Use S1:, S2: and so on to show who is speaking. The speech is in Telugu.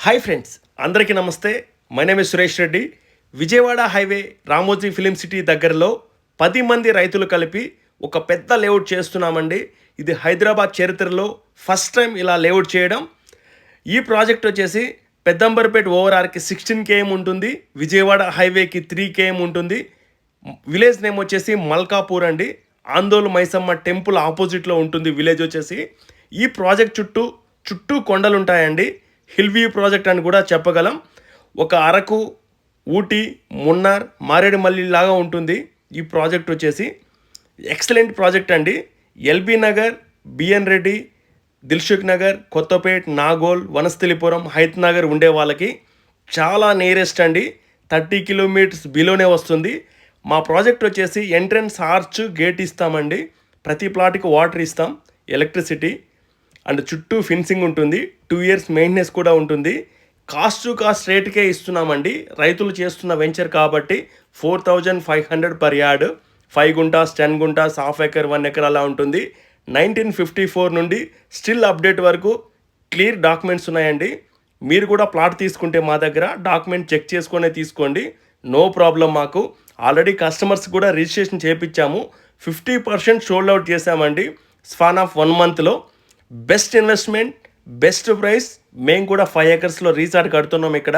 S1: హాయ్ ఫ్రెండ్స్, అందరికీ నమస్తే. My name is Suresh Reddy. Vijayawada highway Ramoji film city దగ్గరలో 10 మంది రైతులు కలిపి ఒక పెద్ద లేఅవుట్ చేస్తున్నామండి. ఇది హైదరాబాద్ చరిత్రలో ఫస్ట్ టైం ఇలా లేఅవుట్ చేయడం. ఈ ప్రాజెక్ట్ వచ్చేసి పెద్దంబర్పేట ఓవరార్కి 16 km ఉంటుంది, విజయవాడ హైవేకి 3 km ఉంటుంది. విలేజ్ నేమ్ వచ్చేసి మల్కాపూర్ అండి. ఆందోళన మైసమ్మ టెంపుల్ ఆపోజిట్లో ఉంటుంది విలేజ్ వచ్చేసి. ఈ ప్రాజెక్ట్ చుట్టూ కొండలు ఉంటాయండి. హిల్ వ్యూ ప్రాజెక్ట్ అని కూడా చెప్పగలం. ఒక అరకు, ఊటీ, మున్నార్, మారేడుమల్లి లాగా ఉంటుంది ఈ ప్రాజెక్ట్ వచ్చేసి. ఎక్సలెంట్ ప్రాజెక్ట్ అండి. ఎల్బీ నగర్, బిఎన్ రెడ్డి, దిల్సుఖ్ నగర్, కొత్తపేట్, నాగోల్, వనస్థలిపురం, హైత్ నగర్ ఉండే వాళ్ళకి చాలా నియరెస్ట్ అండి. 30 కిలోమీటర్స్ బిలోనే వస్తుంది. మా ప్రాజెక్ట్ వచ్చేసి ఎంట్రన్స్ ఆర్చ్ గేట్ ఇస్తామండి. ప్రతి ప్లాట్కి వాటర్ ఇస్తాం, ఎలక్ట్రిసిటీ అండ్ చుట్టూ ఫెన్సింగ్ ఉంటుంది. 2 years మెయింటెనెన్స్ కూడా ఉంటుంది. కాస్ట్ రేటుకే ఇస్తున్నామండి. రైతులు చేస్తున్న వెంచర్ కాబట్టి 4500 per yard. 5 guntas, 10 guntas, half acre, 1 acre అలా ఉంటుంది. 1954 నుండి స్టిల్ అప్డేట్ వరకు క్లియర్ డాక్యుమెంట్స్ ఉన్నాయండి. మీరు కూడా ప్లాట్ తీసుకుంటే మా దగ్గర డాక్యుమెంట్ చెక్ చేసుకునే తీసుకోండి, నో ప్రాబ్లం. మాకు ఆల్రెడీ కస్టమర్స్ కూడా రిజిస్ట్రేషన్ చేయించాము. 50% షోల్డ్ అవుట్ చేసామండి స్పాన్ ఆఫ్ 1 monthలో. Best investment, best price. మేము కూడా 5 acresలో రీసార్ట్ కడుతున్నాం ఇక్కడ.